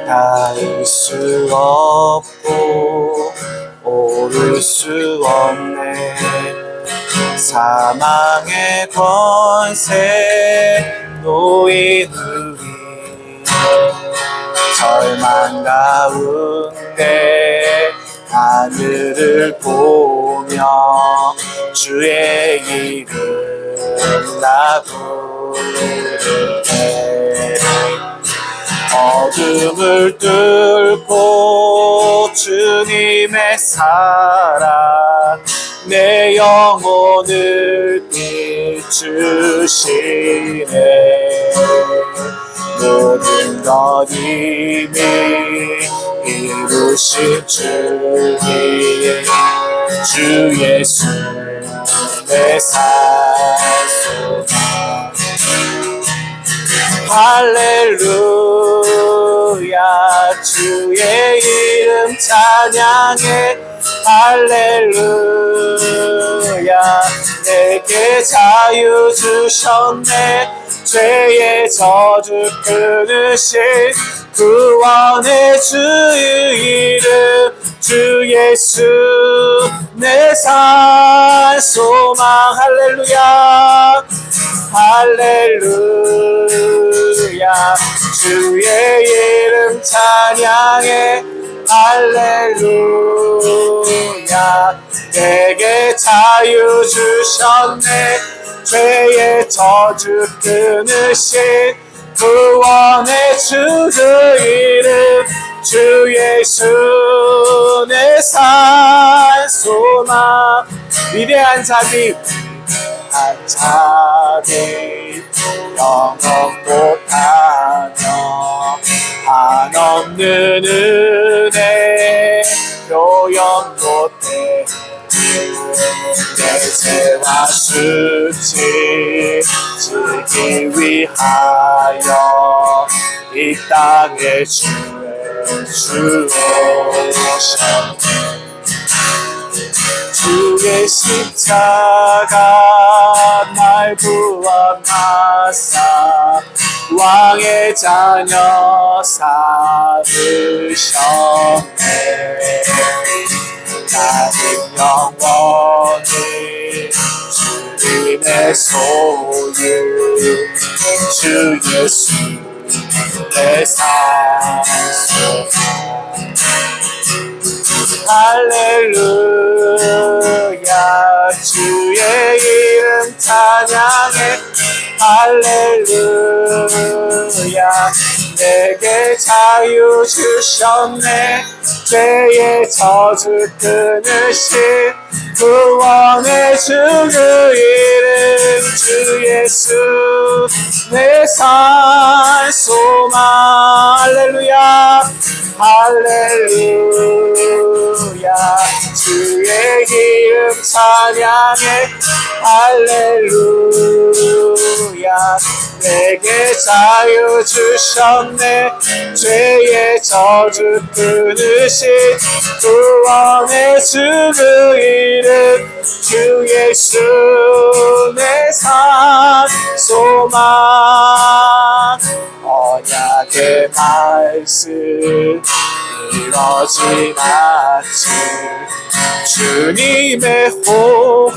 닿을 수 없고 오를 수 없네. 사망의 권세 놓인 우리 절망 가운데 하늘을 보며 주의 이름 나 부르네. 어둠을 뚫고 주님의 사랑 내 영혼을 비추시네. 모든 것 이미 이루신 주님 주 예수 내 산소나. 할렐루야 주의 이름 찬양해. 할렐루야 내게 자유 주셨네. 죄의 저주 끊으신 구원의 주 이름 주 예수 내 산 소망. 할렐루야 할렐루야 주의 이름 찬양해. 할렐루야 내게 자유 주셨네. 죄의 저주 끊으신 구원의 주 그 이름 주 예수 내 산 소망. 위대한 자비 한 자비 영원 못하며 한없는 은혜 표현 못해. 내 죄와 수치 지기 위하여 이 땅에 주 오셨네. 주의 십자가 날 구원하사 왕의 자녀 삼으셨네. 나는 영원히 주님의 소유 주 예수 내 산소. 할렐루야 주의 이름 찬양해. 할렐루야 내게 자유 주셨네. 죄의 저주 끊으신 구원의 주 그 이름 주 예수 내 산 소망. 할렐루야 할렐루야 주의 이름 찬양해. 할렐루야 내게 자유 주셨네. 죄의 저주 끊으신 구원의 주 그 이름 주 예수 내 산 소망. 언약의 말씀 이뤄진 않지. 주님의 호흡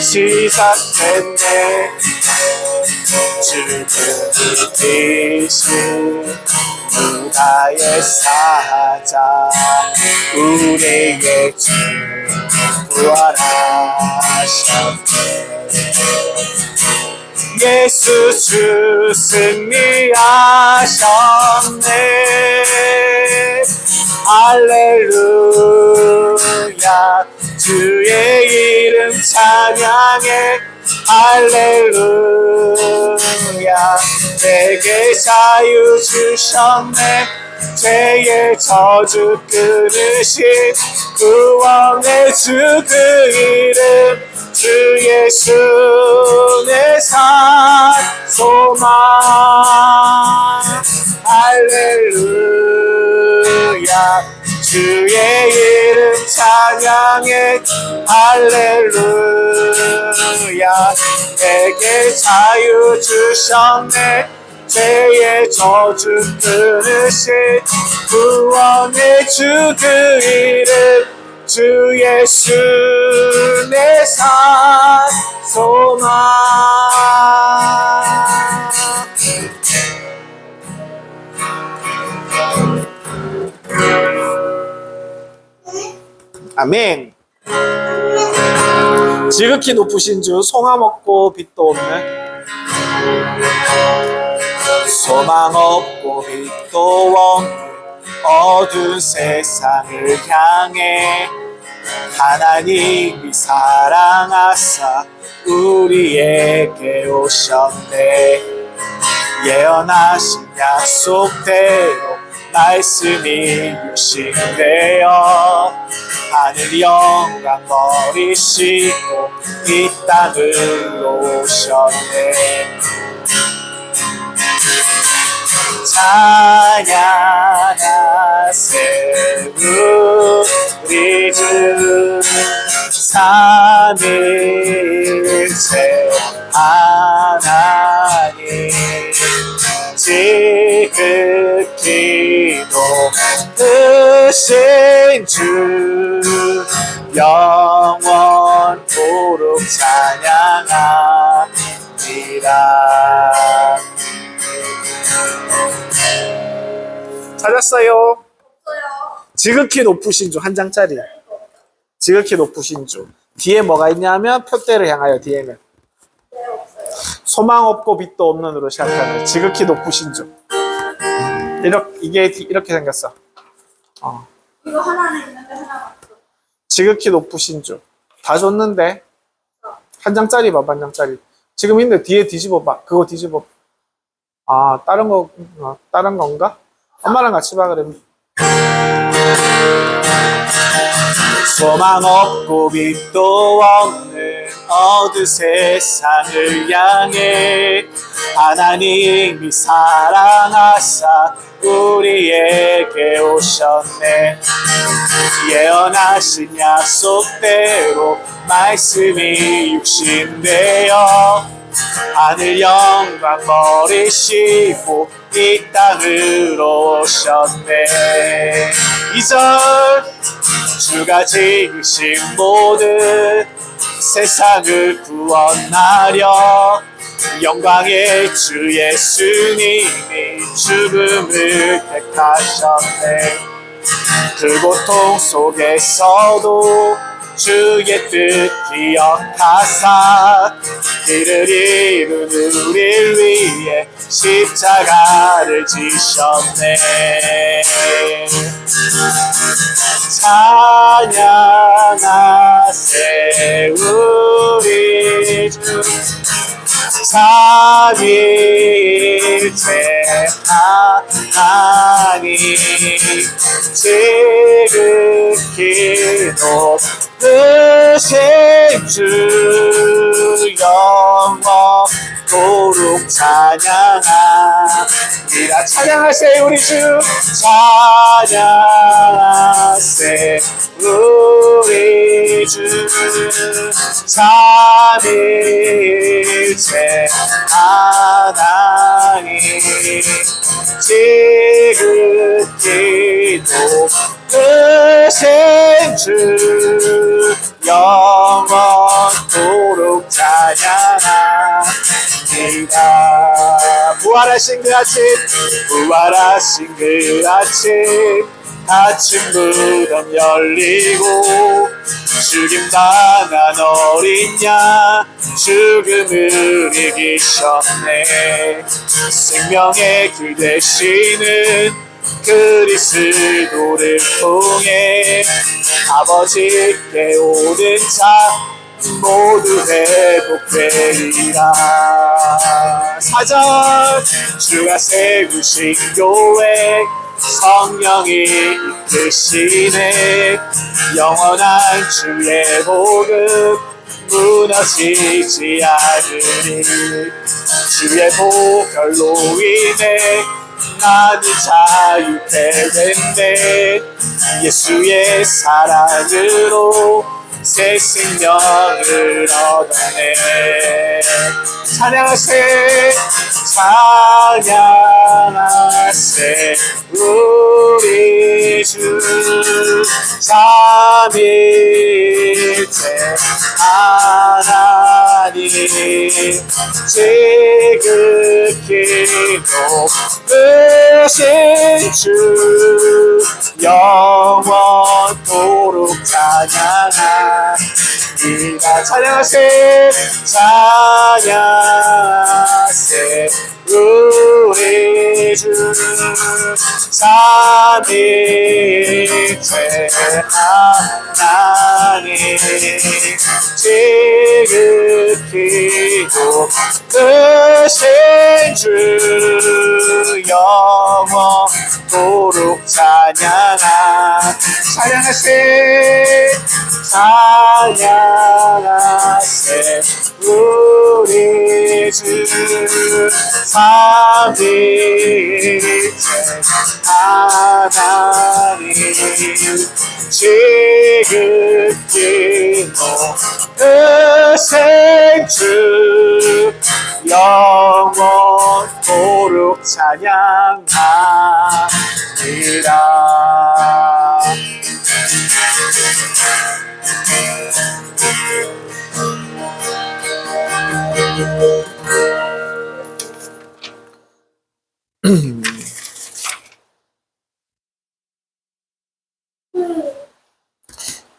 시작됐네. 주는 이신 누나의 사자 우리의 주 부활하셨네. 예수 주 승리하셨네. 할렐루야 주의 이름 찬양해. 할렐루야 내게 자유 주셨네. 죄의 저주 끊으신 구원의 주 그 이름 주 예수 내 산 소망. 할렐루야 주의 이름 찬양해. 할렐루야 내게 자유 주셨네. 죄의 저주 끊으신 구원의 주 그 이름 주 예수 내 산 소망. 아멘. 지극히 높으신 주 소망 없고 빛도 없는 소망 없고 빛도 없는 어두운 세상을 향해 하나님이 사랑하사 우리에게 오셨네. 예언하신 약속대로 말씀이 육신되어 하늘 영광 버리시고 이 땅으로 오셨네. 찬양하세 우리 주 삼일째 하나님 지극히 높으신 주 영원토록 찬양합니다. 찾았어요? 지극히 높으신 주 한 장짜리. 지극히 높으신 주. 뒤에 뭐가 있냐면 표대를 향하여 뒤에는 소망 없고 빛도 없는으로 시작하는 지극히 높으신 주. 이게 이렇게 생겼어. 이거 하나는 있는데 하나 없어. 지극히 높으신 주. 다 줬는데 한 장짜리 봐봐. 한 장짜리. 지금 있는데 뒤에 뒤집어봐. 그거 뒤집어. 다른 건가? 엄마랑 같이 봐. 그러면 소망 없고 빛도 없는 어두운 세상을 향해 하나님이 사랑하사 우리에게 오셨네. 예언하신 약속대로 말씀이 육신되어 하늘 영광 버리시고 이 땅으로 오셨네. 2절 주가 지으신 모든 세상을 구원하려 영광의 주 예수님이 죽음을 택하셨네. 그 고통 속에서도 주의 뜻 기억하사 그를 이루는 우리를 위해 십자가를 지셨네. 찬양하세 우리 주 삼일째 하나님 지극히 높으신 주 영원토록 찬양합니다. 찬양하세 우리 주 찬양하세 우리 주 삼일째 하나님 지극히 높으신 주 영원토록 찬양합니다. 부활하신 그 아침 부활하신 그 아침 무덤 열리고 죽임당한 어린 양 죽음을 이기셨네. 생명의 길 되시는 그리스도를 통해 아버지께 오는 자 모두 회복되리라. 4절 주가 세우신 교회 성령이 이끄시네. 영원한 주의 복음 무너지지 않으리. 주의 보혈로 인해 나는 자유케 됐네. 예수의 사랑으로 새 생명을 얻었네. 찬양하세 찬양하세 우리 주 삼일째 하나님 지극히 높으신 주 영원토록 찬양하리라. 찬양하세 찬양하세 우리 주 삼일째 하나님 지극히 높으신 주 영원토록 찬양하세 찬양하세 우리 주 삼일째 하나님 지극히 높으신 주 영원토록 찬양하리라.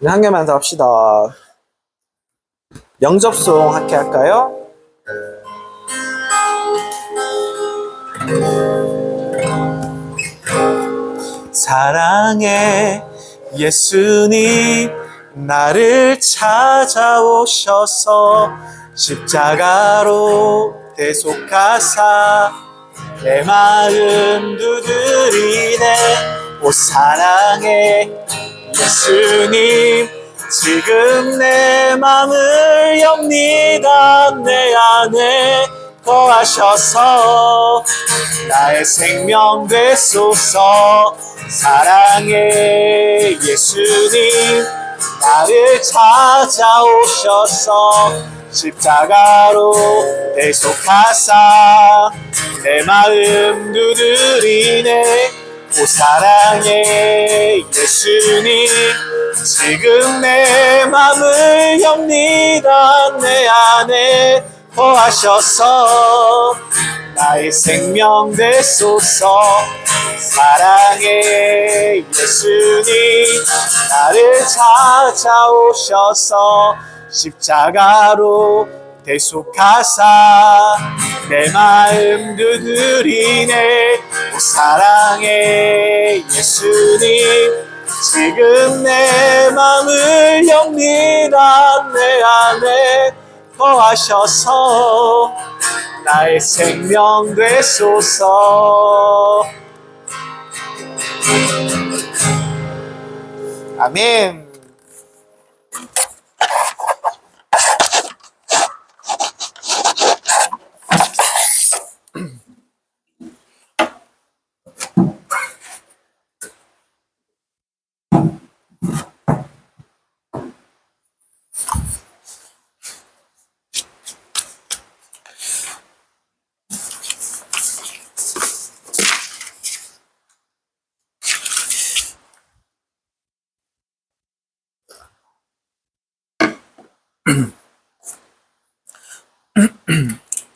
한 개만 더 합시다. 영접송 함께 할까요? 사랑해 예수님 나를 찾아오셔서 십자가로 대속하사 내 마음 두드리네. 오 사랑해 예수님 지금 내 맘을 엽니다. 내 안에 거하셔서 나의 생명 되소서. 사랑해 예수님 나를 찾아오셔서 십자가로 대속하사 내 마음 두드리네. 오 사랑해 예수님 지금 내 맘을 엽니다. 내 안에 거하셔서 나의 생명 되소서. 사랑해 예수님 나를 찾아오셔서 십자가로 대속하사 내 마음 두드리네. 오 사랑해 예수님 지금 내 맘을 엽니다. 내 안에 거하셔서 나의 생명 되소서. 아멘.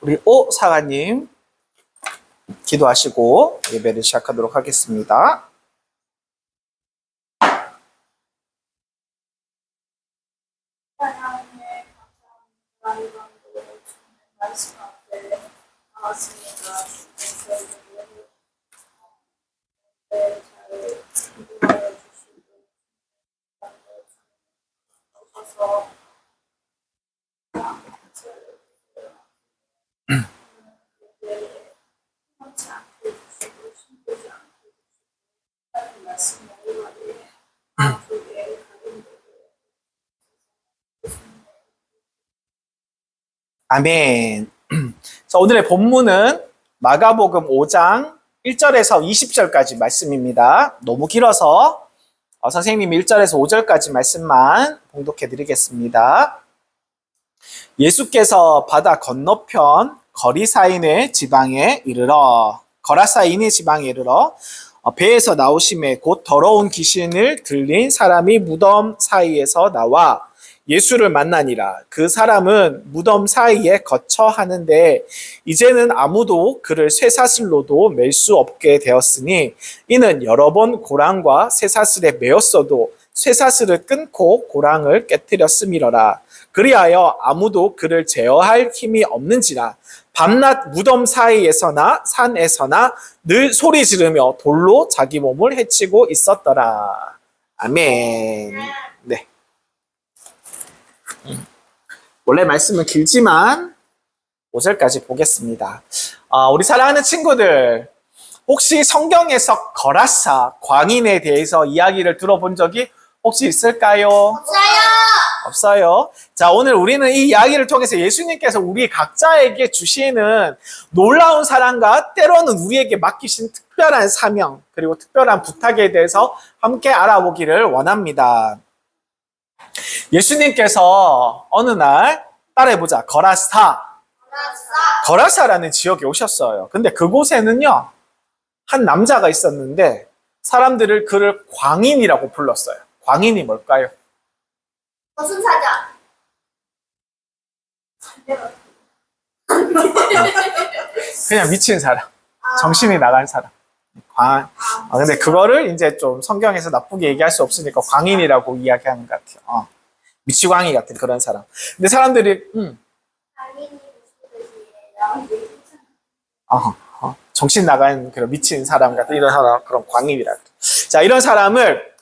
우리 오 사가님 기도하시고 예배를 시작하도록 하겠습니다. 하나님의 감사합니다. 이번도 말씀 앞에 나왔습니다. 잘 인도하여 주시고 오셔서 하지 않게 해주시고 힘들지 않게 해주시고 하나님 말씀 오래가게 아프게 가정되게 아멘. 자, 오늘의 본문은 마가복음 5장 1절에서 20절까지 말씀입니다. 너무 길어서 선생님이 1절에서 5절까지 말씀만 봉독해 드리겠습니다. 예수께서 바다 건너편 거라사인의 지방에 이르러 배에서 나오심에 곧 더러운 귀신을 들린 사람이 무덤 사이에서 나와 예수를 만나니라. 그 사람은 무덤 사이에 거처 하는데 이제는 아무도 그를 쇠사슬로도 맬 수 없게 되었으니 이는 여러 번 고랑과 쇠사슬에 매었어도 쇠사슬을 끊고 고랑을 깨뜨렸음이러라. 그리하여 아무도 그를 제어할 힘이 없는지라. 밤낮 무덤 사이에서나 산에서나 늘 소리 지르며 돌로 자기 몸을 해치고 있었더라. 아멘. 네. 원래 말씀은 길지만 5절까지 보겠습니다. 우리 사랑하는 친구들, 혹시 성경에서 거라사, 광인에 대해서 이야기를 들어본 적이 혹시 있을까요? 없어요. 자, 오늘 우리는 이 이야기를 통해서 예수님께서 우리 각자에게 주시는 놀라운 사랑과 때로는 우리에게 맡기신 특별한 사명, 그리고 특별한 부탁에 대해서 함께 알아보기를 원합니다. 예수님께서 어느 날 따라해보자. 거라사라는 지역에 오셨어요. 근데 그곳에는요, 한 남자가 있었는데 사람들을 그를 광인이라고 불렀어요. 광인이 뭘까요? 저승사자. 그냥 미친 사람, 정신이 나간 사람. 근데 그거를 이제 좀 성경에서 나쁘게 얘기할 수 없으니까 광인이라고 이야기하는 것 같아요. 미치광이 같은 그런 사람. 근데 사람들이 정신 나간 그런 미친 사람 같은 이런 사람, 그런 광인이라고. 자, 이런 사람을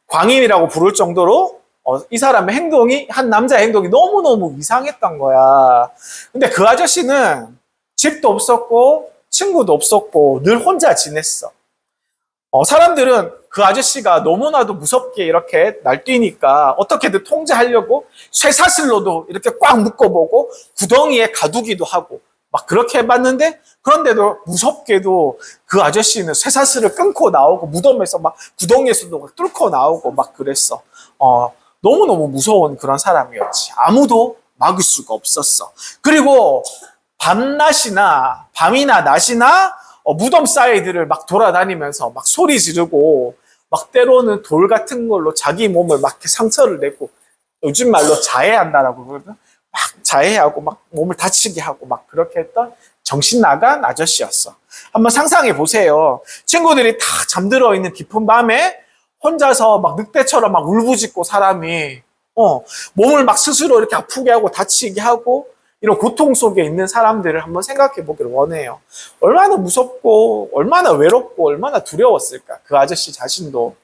광인이라고 부를 정도로 이 사람의 행동이, 한 남자의 행동이 너무너무 이상했던 거야. 근데 그 아저씨는 집도 없었고 친구도 없었고 늘 혼자 지냈어. 사람들은 그 아저씨가 너무나도 무섭게 이렇게 날뛰니까 어떻게든 통제하려고 쇠사슬로도 이렇게 꽉 묶어보고 구덩이에 가두기도 하고 막 그렇게 해봤는데, 그런데도 무섭게도 그 아저씨는 쇠사슬을 끊고 나오고 무덤에서 막 구덩이에서도 막 뚫고 나오고 막 그랬어. 너무너무 무서운 그런 사람이었지. 아무도 막을 수가 없었어. 그리고 밤이나 낮이나 무덤 사이드를 막 돌아다니면서 막 소리 지르고 막 때로는 돌 같은 걸로 자기 몸을 막 이렇게 상처를 내고, 요즘 말로 자해한다라고 그러거든. 막 자해하고 막 몸을 다치게 하고 막 그렇게 했던 정신 나간 아저씨였어. 한번 상상해 보세요. 친구들이 다 잠들어 있는 깊은 밤에 혼자서 막 늑대처럼 막 울부짖고 사람이 몸을 막 스스로 이렇게 아프게 하고 다치게 하고 이런 고통 속에 있는 사람들을 한번 생각해 보기를 원해요. 얼마나 무섭고 얼마나 외롭고 얼마나 두려웠을까. 그 아저씨 자신도.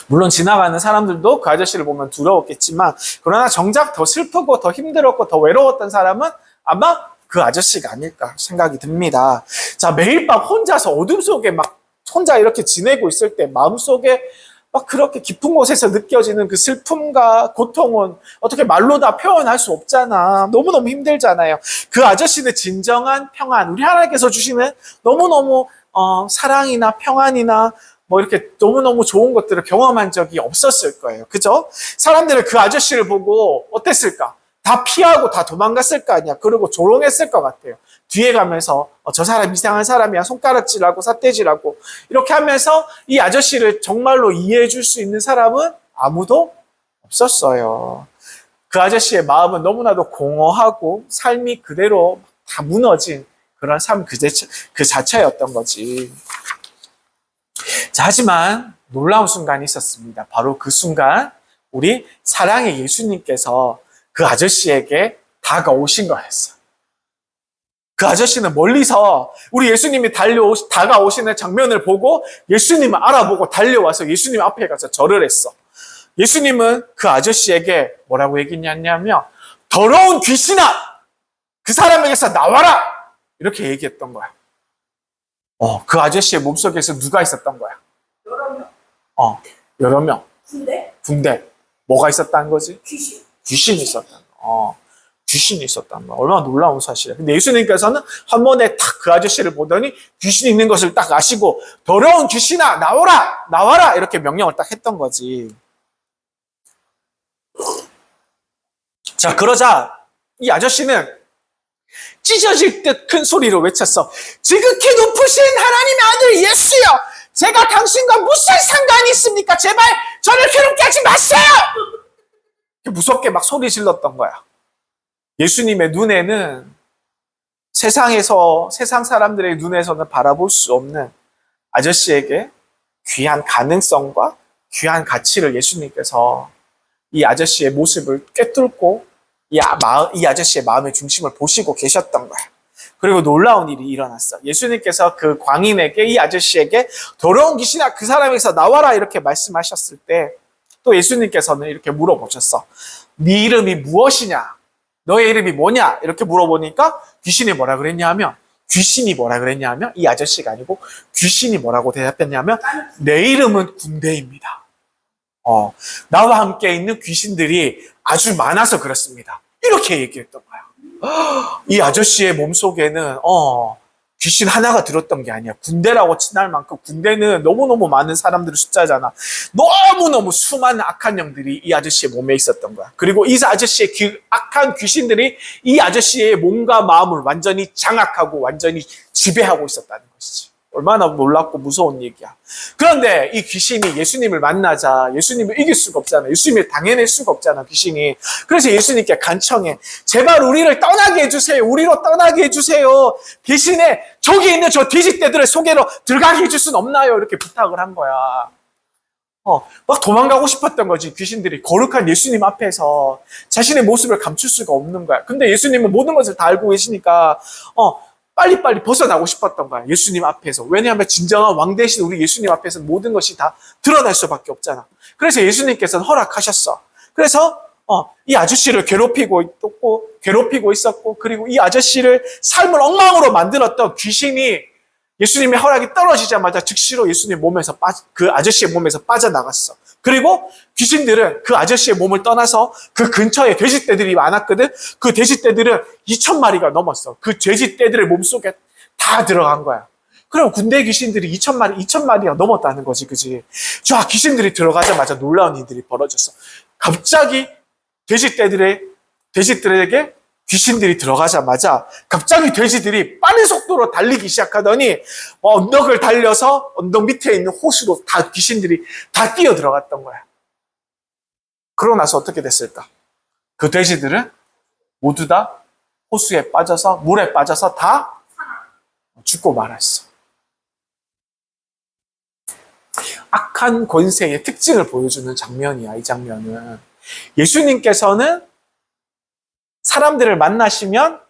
물론 지나가는 사람들도 그 아저씨를 보면 두려웠겠지만, 그러나 정작 더 슬프고 더 힘들었고 더 외로웠던 사람은 아마 그 아저씨가 아닐까 생각이 듭니다. 자, 매일 밤 혼자서 어둠 속에 막 혼자 이렇게 지내고 있을 때 마음속에 막 그렇게 깊은 곳에서 느껴지는 그 슬픔과 고통은 어떻게 말로 다 표현할 수 없잖아. 너무너무 힘들잖아요. 그 아저씨는 진정한 평안, 우리 하나님께서 주시는 너무너무 사랑이나 평안이나 뭐 이렇게 너무너무 좋은 것들을 경험한 적이 없었을 거예요. 그죠? 사람들은 그 아저씨를 보고 어땠을까? 다 피하고 다 도망갔을 거 아니야. 그리고 조롱했을 것 같아요. 뒤에 가면서 저 사람 이상한 사람이야. 손가락질하고 삿대질하고 이렇게 하면서 이 아저씨를 정말로 이해해 줄 수 있는 사람은 아무도 없었어요. 그 아저씨의 마음은 너무나도 공허하고 삶이 그대로 다 무너진 그런 삶 그 자체였던 거지. 자, 하지만 놀라운 순간이 있었습니다. 바로 그 순간 우리 사랑의 예수님께서 그 아저씨에게 다가오신 거였어요. 그 아저씨는 멀리서 우리 예수님이 다가오시는 장면을 보고 예수님을 알아보고 달려와서 예수님 앞에 가서 절을 했어. 예수님은 그 아저씨에게 뭐라고 얘기했냐면, 더러운 귀신아! 그 사람에게서 나와라! 이렇게 얘기했던 거야. 그 아저씨의 몸속에서 누가 있었던 거야? 여러 명. 여러 명. 군대. 뭐가 있었다는 거지? 귀신. 귀신이 있었다는 거. 귀신이 있었다는 거. 얼마나 놀라운 사실이야. 근데 예수님께서는 한 번에 딱 그 아저씨를 보더니 귀신이 있는 것을 딱 아시고, 더러운 귀신아, 나오라! 나와라! 이렇게 명령을 딱 했던 거지. 자, 그러자 이 아저씨는 찢어질 듯 큰 소리로 외쳤어. 지극히 높으신 하나님의 아들 예수여, 제가 당신과 무슨 상관이 있습니까? 제발 저를 괴롭게 하지 마세요! 무섭게 막 소리 질렀던 거야. 예수님의 눈에는 세상 사람들의 눈에서는 바라볼 수 없는 아저씨에게 귀한 가능성과 귀한 가치를 예수님께서 이 아저씨의 모습을 꿰뚫고 이 아저씨의 마음의 중심을 보시고 계셨던 거야. 그리고 놀라운 일이 일어났어. 예수님께서 그 광인에게, 이 아저씨에게 더러운 귀신아 그 사람에게서 나와라 이렇게 말씀하셨을 때 또 예수님께서는 이렇게 물어보셨어. 네 이름이 무엇이냐? 너의 이름이 뭐냐? 이렇게 물어보니까 귀신이 뭐라 그랬냐 하면 이 아저씨가 아니고 귀신이 뭐라고 대답했냐면 내 이름은 군대입니다. 나와 함께 있는 귀신들이 아주 많아서 그렇습니다. 이렇게 얘기했던 거야. 이 아저씨의 몸속에는 귀신 하나가 들었던 게 아니야. 군대라고 칭할 만큼 군대는 너무너무 많은 사람들의 숫자잖아. 너무너무 수많은 악한 영들이 이 아저씨의 몸에 있었던 거야. 그리고 이 아저씨의 악한 귀신들이 이 아저씨의 몸과 마음을 완전히 장악하고 완전히 지배하고 있었다는 것이지. 얼마나 놀랍고 무서운 얘기야. 그런데 이 귀신이 예수님을 만나자 예수님을 이길 수가 없잖아. 예수님을 당해낼 수가 없잖아, 귀신이. 그래서 예수님께 간청해. 제발 우리를 떠나게 해주세요. 우리로 떠나게 해주세요. 대신에 저기 있는 저 돼지떼들의 속에로 들어가게 해줄 수는 없나요? 이렇게 부탁을 한 거야. 막 도망가고 싶었던 거지. 귀신들이 거룩한 예수님 앞에서 자신의 모습을 감출 수가 없는 거야. 근데 예수님은 모든 것을 다 알고 계시니까 빨리빨리 벗어나고 싶었던 거야. 예수님 앞에서. 왜냐하면 진정한 왕 대신 우리 예수님 앞에서 모든 것이 다 드러날 수밖에 없잖아. 그래서 예수님께서는 허락하셨어. 그래서 이 아저씨를 괴롭히고 있었고, 그리고 이 아저씨를 삶을 엉망으로 만들었던 귀신이 예수님의 허락이 떨어지자마자 즉시로 그 아저씨의 몸에서 빠져나갔어. 그리고 귀신들은 그 아저씨의 몸을 떠나서 그 근처에 돼지떼들이 많았거든. 그 돼지떼들은 2,000마리가 넘었어. 그 돼지떼들의 몸속에 다 들어간 거야. 그럼 군대 귀신들이 2,000마리가 넘었다는 거지, 그지? 자, 귀신들이 들어가자마자 놀라운 일들이 벌어졌어. 갑자기 돼지들에게 귀신들이 들어가자마자 갑자기 돼지들이 빠른 속도로 달리기 시작하더니 언덕을 달려서 언덕 밑에 있는 호수로 다 귀신들이 다 뛰어 들어갔던 거야. 그러고 나서 어떻게 됐을까? 그 돼지들은 모두 다 호수에 빠져서 물에 빠져서 다 죽고 말았어. 악한 권세의 특징을 보여주는 장면이야, 이 장면은. 예수님께서는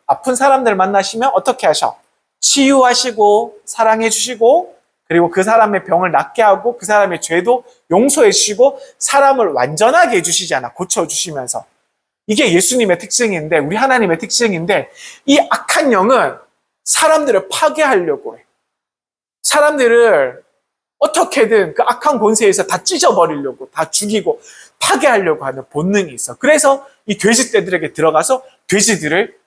아픈 사람들을 만나시면 어떻게 하셔? 치유하시고 사랑해 주시고, 그리고 그 사람의 병을 낫게 하고 그 사람의 죄도 용서해 주시고 사람을 완전하게 해주시잖아. 고쳐주시면서. 이게 예수님의 특징인데, 우리 하나님의 특징인데, 이 악한 영은 사람들을 파괴하려고 해. 사람들을 어떻게든 그 악한 권세에서 다 찢어버리려고, 다 죽이고 파괴하려고 하는 본능이 있어. 그래서 이 돼지떼들에게 들어가서 돼지들을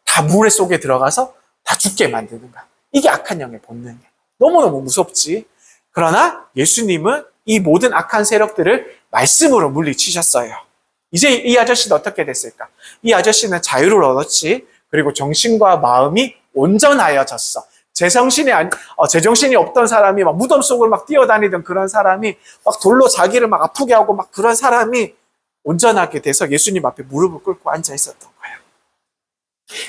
다 물 속에 들어가서 다 죽게 만드는 거야. 이게 악한 영의 본능이야. 너무너무 무섭지. 그러나 예수님은 이 모든 악한 세력들을 말씀으로 물리치셨어요. 이제 이 아저씨는 어떻게 됐을까? 이 아저씨는 자유를 얻었지. 그리고 정신과 마음이 온전하여졌어. 제정신이 없던 사람이 막 무덤 속을 막 뛰어다니던 그런 사람이 막 돌로 자기를 막 아프게 하고 막 그런 사람이 온전하게 돼서 예수님 앞에 무릎을 꿇고 앉아 있었던 거예요.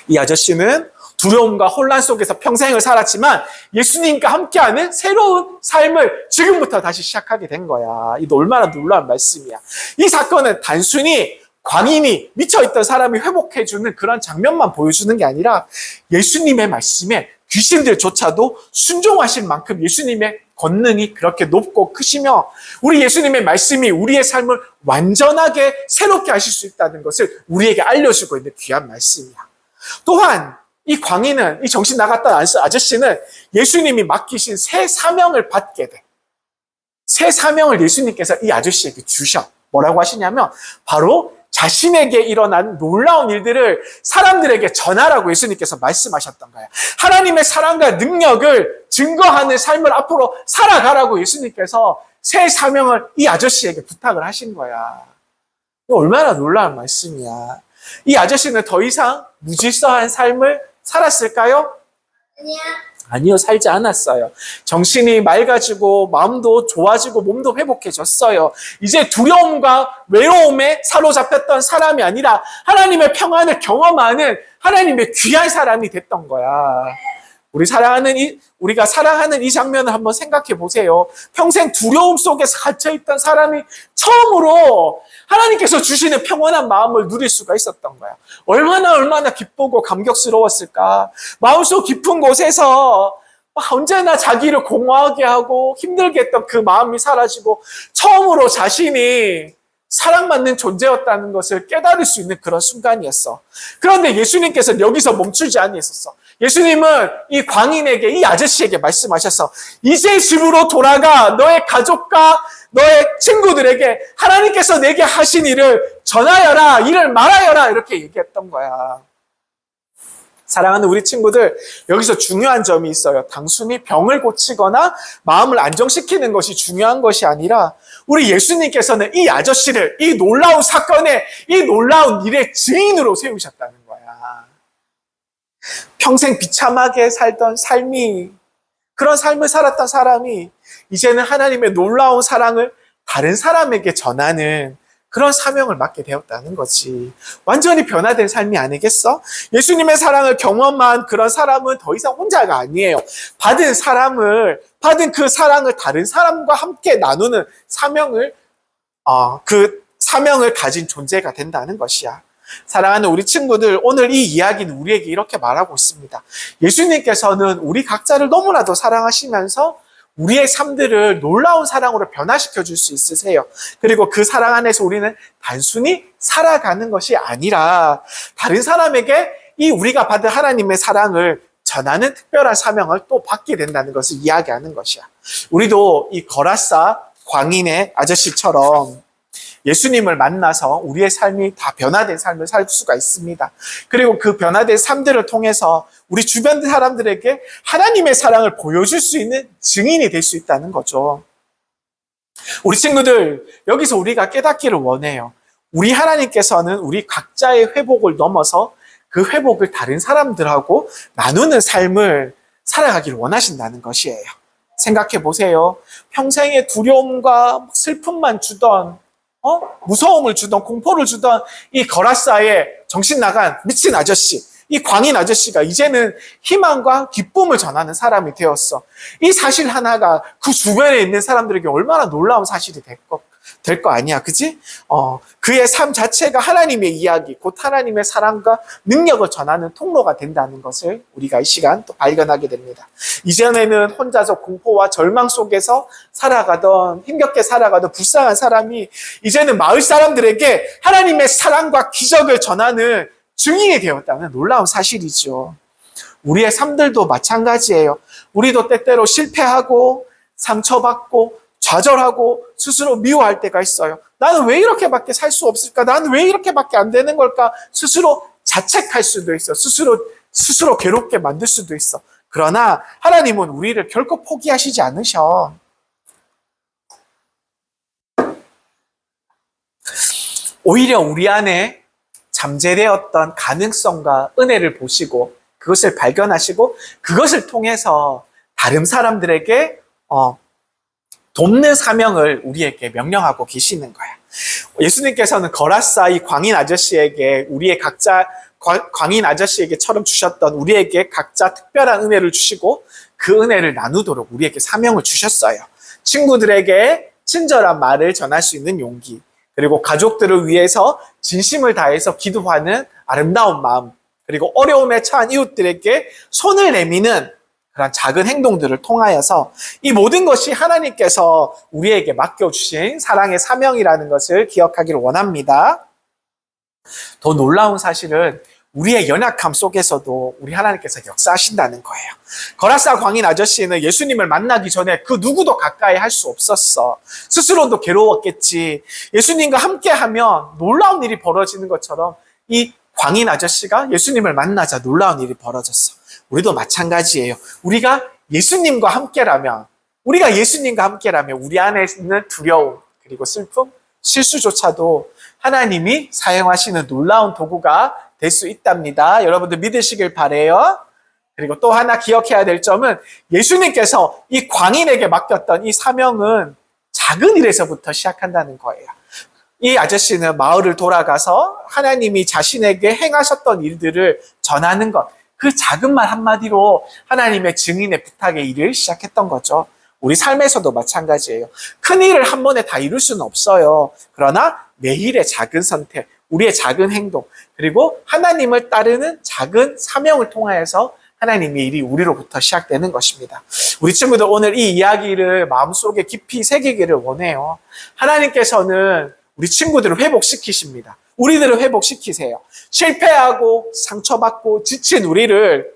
이 아저씨는 두려움과 혼란 속에서 평생을 살았지만 예수님과 함께하는 새로운 삶을 지금부터 다시 시작하게 된 거야. 이거 얼마나 놀라운 말씀이야. 이 사건은 단순히 광인이 미쳐있던 사람이 회복해주는 그런 장면만 보여주는 게 아니라 예수님의 말씀에 귀신들조차도 순종하실 만큼 예수님의 권능이 그렇게 높고 크시며 우리 예수님의 말씀이 우리의 삶을 완전하게 새롭게 하실 수 있다는 것을 우리에게 알려주고 있는 귀한 말씀이야. 또한 이 광인은, 이 정신 나갔던 아저씨는 예수님이 맡기신 새 사명을 받게 돼. 새 사명을 예수님께서 이 아저씨에게 주셔. 뭐라고 하시냐면 바로 자신에게 일어난 놀라운 일들을 사람들에게 전하라고 예수님께서 말씀하셨던 거예요. 하나님의 사랑과 능력을 증거하는 삶을 앞으로 살아가라고 예수님께서 새 사명을 이 아저씨에게 부탁을 하신 거야. 얼마나 놀라운 말씀이야. 이 아저씨는 더 이상 무질서한 삶을 살았을까요? 아니야. 아니요, 살지 않았어요. 정신이 맑아지고 마음도 좋아지고 몸도 회복해졌어요. 이제 두려움과 외로움에 사로잡혔던 사람이 아니라 하나님의 평안을 경험하는 하나님의 귀한 사람이 됐던 거야. 우리가 사랑하는 이 장면을 한번 생각해 보세요. 평생 두려움 속에서 갇혀있던 사람이 처음으로 하나님께서 주시는 평안한 마음을 누릴 수가 있었던 거야. 얼마나 기쁘고 감격스러웠을까. 마음속 깊은 곳에서 언제나 자기를 공허하게 하고 힘들게 했던 그 마음이 사라지고 처음으로 자신이 사랑받는 존재였다는 것을 깨달을 수 있는 그런 순간이었어. 그런데 예수님께서는 여기서 멈추지 않으셨어. 예수님은 이 광인에게, 이 아저씨에게 말씀하셔서 이제 집으로 돌아가 너의 가족과 너의 친구들에게 하나님께서 내게 하신 일을 전하여라, 일을 말하여라 이렇게 얘기했던 거야. 사랑하는 우리 친구들, 여기서 중요한 점이 있어요. 단순히 병을 고치거나 마음을 안정시키는 것이 중요한 것이 아니라 우리 예수님께서는 이 아저씨를 이 놀라운 사건의 이 놀라운 일의 증인으로 세우셨다는 거야. 평생 비참하게 살던 삶이, 그런 삶을 살았던 사람이 이제는 하나님의 놀라운 사랑을 다른 사람에게 전하는 그런 사명을 맡게 되었다는 거지. 완전히 변화된 삶이 아니겠어? 예수님의 사랑을 경험한 그런 사람은 더 이상 혼자가 아니에요. 받은 그 사랑을 다른 사람과 함께 나누는 그 사명을 가진 존재가 된다는 것이야. 사랑하는 우리 친구들, 오늘 이 이야기는 우리에게 이렇게 말하고 있습니다. 예수님께서는 우리 각자를 너무나도 사랑하시면서 우리의 삶들을 놀라운 사랑으로 변화시켜 줄 수 있으세요. 그리고 그 사랑 안에서 우리는 단순히 살아가는 것이 아니라 다른 사람에게 이 우리가 받은 하나님의 사랑을 전하는 특별한 사명을 또 받게 된다는 것을 이야기하는 것이야. 우리도 이 거라사 광인의 아저씨처럼 예수님을 만나서 우리의 삶이 다 변화된 삶을 살 수가 있습니다. 그리고 그 변화된 삶들을 통해서 우리 주변 사람들에게 하나님의 사랑을 보여줄 수 있는 증인이 될 수 있다는 거죠. 우리 친구들, 여기서 우리가 깨닫기를 원해요. 우리 하나님께서는 우리 각자의 회복을 넘어서 그 회복을 다른 사람들하고 나누는 삶을 살아가기를 원하신다는 것이에요. 생각해 보세요. 평생의 두려움과 슬픔만 주던 무서움을 주던 공포를 주던 이 거라사의 정신 나간 미친 아저씨, 이 광인 아저씨가 이제는 희망과 기쁨을 전하는 사람이 되었어. 이 사실 하나가 그 주변에 있는 사람들에게 얼마나 놀라운 사실이 될 거 아니야, 그지? 그의 삶 자체가 하나님의 이야기, 곧 하나님의 사랑과 능력을 전하는 통로가 된다는 것을 우리가 이 시간 또 발견하게 됩니다. 이전에는 혼자서 공포와 절망 속에서 힘겹게 살아가던 불쌍한 사람이 이제는 마을 사람들에게 하나님의 사랑과 기적을 전하는 증인이 되었다는 놀라운 사실이죠. 우리의 삶들도 마찬가지예요. 우리도 때때로 실패하고 상처받고 좌절하고 스스로 미워할 때가 있어요. 나는 왜 이렇게밖에 살 수 없을까? 나는 왜 이렇게밖에 안 되는 걸까? 스스로 자책할 수도 있어. 스스로 괴롭게 만들 수도 있어. 그러나 하나님은 우리를 결코 포기하시지 않으셔. 오히려 우리 안에 잠재되었던 가능성과 은혜를 보시고 그것을 발견하시고 그것을 통해서 다른 사람들에게 돕는 사명을 우리에게 명령하고 계시는 거야. 예수님께서는 거라사 이 광인 아저씨에게 광인 아저씨에게처럼 주셨던 우리에게 각자 특별한 은혜를 주시고 그 은혜를 나누도록 우리에게 사명을 주셨어요. 친구들에게 친절한 말을 전할 수 있는 용기, 그리고 가족들을 위해서 진심을 다해서 기도하는 아름다운 마음, 그리고 어려움에 처한 이웃들에게 손을 내미는 그런 작은 행동들을 통하여서 이 모든 것이 하나님께서 우리에게 맡겨주신 사랑의 사명이라는 것을 기억하기를 원합니다. 더 놀라운 사실은 우리의 연약함 속에서도 우리 하나님께서 역사하신다는 거예요. 거라사 광인 아저씨는 예수님을 만나기 전에 그 누구도 가까이 할 수 없었어. 스스로도 괴로웠겠지. 예수님과 함께하면 놀라운 일이 벌어지는 것처럼 이 광인 아저씨가 예수님을 만나자 놀라운 일이 벌어졌어. 우리도 마찬가지예요. 우리가 예수님과 함께라면 우리 안에 있는 두려움, 그리고 슬픔, 실수조차도 하나님이 사용하시는 놀라운 도구가 될 수 있답니다. 여러분들 믿으시길 바래요. 그리고 또 하나 기억해야 될 점은 예수님께서 이 광인에게 맡겼던 이 사명은 작은 일에서부터 시작한다는 거예요. 이 아저씨는 마을을 돌아가서 하나님이 자신에게 행하셨던 일들을 전하는 것, 그 작은 말 한마디로 하나님의 증인의 부탁의 일을 시작했던 거죠. 우리 삶에서도 마찬가지예요. 큰 일을 한 번에 다 이룰 수는 없어요. 그러나 매일의 작은 선택, 우리의 작은 행동, 그리고 하나님을 따르는 작은 사명을 통하여서 하나님의 일이 우리로부터 시작되는 것입니다. 우리 친구들 오늘 이 이야기를 마음속에 깊이 새기기를 원해요. 하나님께서는 우리 친구들을 회복시키십니다. 우리들을 회복시키세요. 실패하고 상처받고 지친 우리를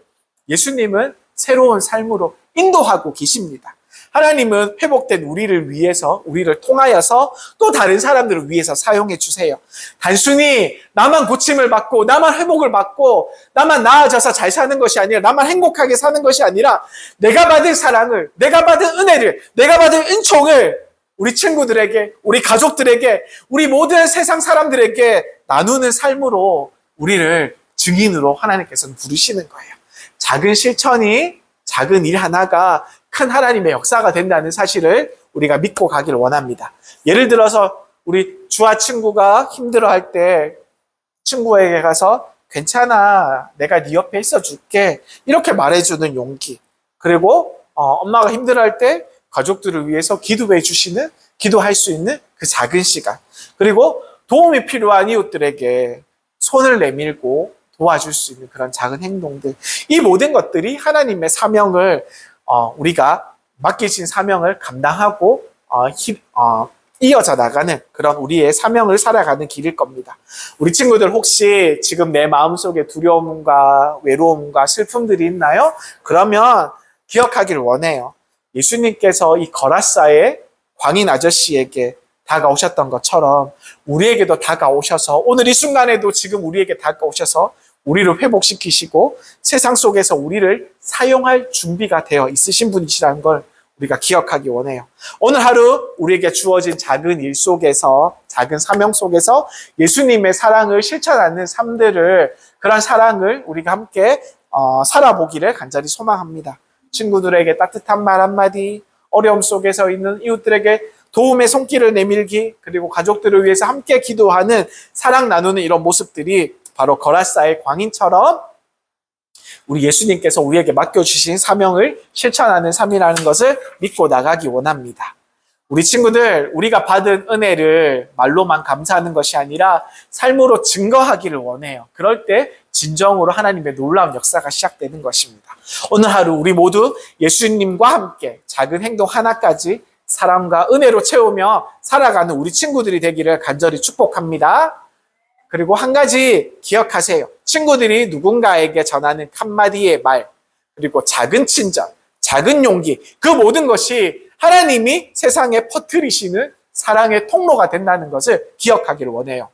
예수님은 새로운 삶으로 인도하고 계십니다. 하나님은 회복된 우리를 위해서, 우리를 통하여서 또 다른 사람들을 위해서 사용해 주세요. 단순히 나만 고침을 받고, 나만 회복을 받고, 나만 나아져서 잘 사는 것이 아니라, 나만 행복하게 사는 것이 아니라, 내가 받은 사랑을, 내가 받은 은혜를, 내가 받은 은총을 우리 친구들에게, 우리 가족들에게, 우리 모든 세상 사람들에게 나누는 삶으로 우리를 증인으로 하나님께서는 부르시는 거예요. 작은 실천이, 작은 일 하나가 큰 하나님의 역사가 된다는 사실을 우리가 믿고 가기를 원합니다. 예를 들어서 우리 주아 친구가 힘들어할 때 친구에게 가서 괜찮아, 내가 네 옆에 있어 줄게, 이렇게 말해주는 용기, 그리고 엄마가 힘들어할 때 가족들을 위해서 기도해 주시는, 기도할 수 있는 그 작은 시간, 그리고 도움이 필요한 이웃들에게 손을 내밀고 도와줄 수 있는 그런 작은 행동들, 이 모든 것들이 하나님의 사명을 우리가 맡기신 사명을 감당하고 이어져 나가는 그런 우리의 사명을 살아가는 길일 겁니다. 우리 친구들 혹시 지금 내 마음속에 두려움과 외로움과 슬픔들이 있나요? 그러면 기억하길 원해요. 예수님께서 이 거라사의 광인 아저씨에게 다가오셨던 것처럼 우리에게도 다가오셔서 오늘 이 순간에도 지금 우리에게 다가오셔서 우리를 회복시키시고 세상 속에서 우리를 사용할 준비가 되어 있으신 분이시라는 걸 우리가 기억하기 원해요. 오늘 하루 우리에게 주어진 작은 일 속에서, 작은 사명 속에서 예수님의 사랑을 실천하는 삶들을, 그런 사랑을 우리가 함께 살아보기를 간절히 소망합니다. 친구들에게 따뜻한 말 한마디, 어려움 속에서 있는 이웃들에게 도움의 손길을 내밀기, 그리고 가족들을 위해서 함께 기도하는, 사랑 나누는 이런 모습들이 바로 거라사의 광인처럼 우리 예수님께서 우리에게 맡겨주신 사명을 실천하는 삶이라는 것을 믿고 나가기 원합니다. 우리 친구들, 우리가 받은 은혜를 말로만 감사하는 것이 아니라 삶으로 증거하기를 원해요. 그럴 때 진정으로 하나님의 놀라운 역사가 시작되는 것입니다. 오늘 하루 우리 모두 예수님과 함께 작은 행동 하나까지 사랑과 은혜로 채우며 살아가는 우리 친구들이 되기를 간절히 축복합니다. 그리고 한 가지 기억하세요. 친구들이 누군가에게 전하는 한마디의 말, 그리고 작은 친절, 작은 용기, 그 모든 것이 하나님이 세상에 퍼뜨리시는 사랑의 통로가 된다는 것을 기억하기를 원해요.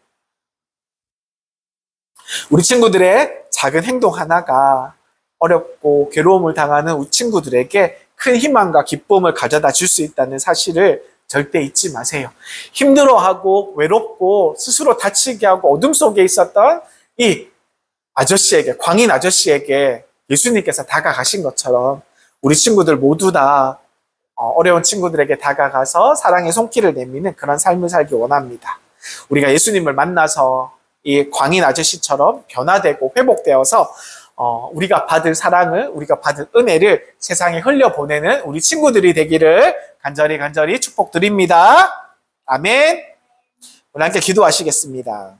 우리 친구들의 작은 행동 하나가 어렵고 괴로움을 당하는 우리 친구들에게 큰 희망과 기쁨을 가져다 줄 수 있다는 사실을 절대 잊지 마세요. 힘들어하고 외롭고 스스로 다치게 하고 어둠 속에 있었던 이 아저씨에게, 광인 아저씨에게 예수님께서 다가가신 것처럼 우리 친구들 모두 다 어려운 친구들에게 다가가서 사랑의 손길을 내미는 그런 삶을 살기 원합니다. 우리가 예수님을 만나서 이 광인 아저씨처럼 변화되고 회복되어서 우리가 받은 사랑을, 우리가 받은 은혜를 세상에 흘려보내는 우리 친구들이 되기를 간절히 축복드립니다. 아멘. 오늘 함께 기도하시겠습니다.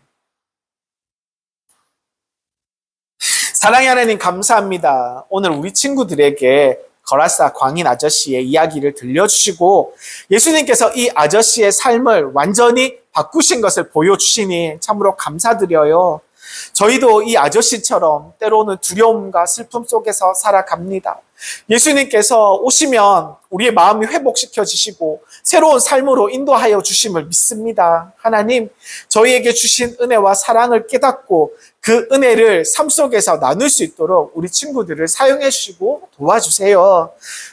사랑의 하나님 감사합니다. 오늘 우리 친구들에게 거라사 광인 아저씨의 이야기를 들려주시고 예수님께서 이 아저씨의 삶을 완전히 바꾸신 것을 보여주시니 참으로 감사드려요. 저희도 이 아저씨처럼 때로는 두려움과 슬픔 속에서 살아갑니다. 예수님께서 오시면 우리의 마음이 회복시켜지시고 새로운 삶으로 인도하여 주심을 믿습니다. 하나님, 저희에게 주신 은혜와 사랑을 깨닫고 그 은혜를 삶 속에서 나눌 수 있도록 우리 친구들을 사용해 주시고 도와주세요.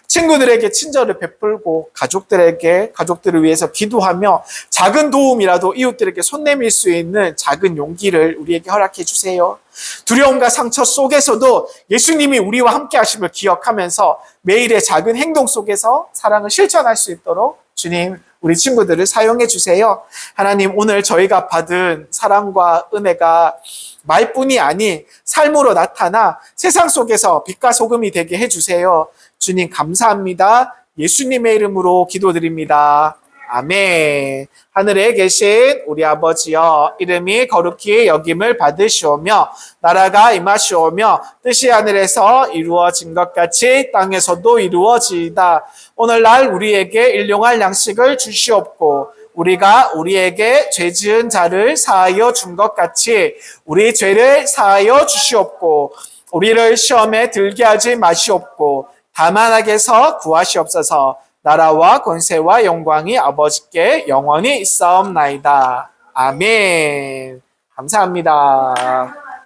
친구들에게 친절을 베풀고 가족들을 위해서 기도하며 작은 도움이라도 이웃들에게 손 내밀 수 있는 작은 용기를 우리에게 허락해 주세요. 두려움과 상처 속에서도 예수님이 우리와 함께 하심을 기억하면서 매일의 작은 행동 속에서 사랑을 실천할 수 있도록 주님, 우리 친구들을 사용해 주세요. 하나님, 오늘 저희가 받은 사랑과 은혜가 말뿐이 아닌 삶으로 나타나 세상 속에서 빛과 소금이 되게 해주세요. 주님, 감사합니다. 예수님의 이름으로 기도드립니다. 아멘. 하늘에 계신 우리 아버지여, 이름이 거룩히 여김을 받으시오며 나라가 임하시오며 뜻이 하늘에서 이루어진 것 같이 땅에서도 이루어지이다. 오늘날 우리에게 일용할 양식을 주시옵고 우리가 우리에게 죄 지은 자를 사하여 준 것 같이 우리 죄를 사하여 주시옵고 우리를 시험에 들게 하지 마시옵고 다만 악에서 구하시옵소서. 나라와 권세와 영광이 아버지께 영원히 있사옵나이다. 아멘. 감사합니다.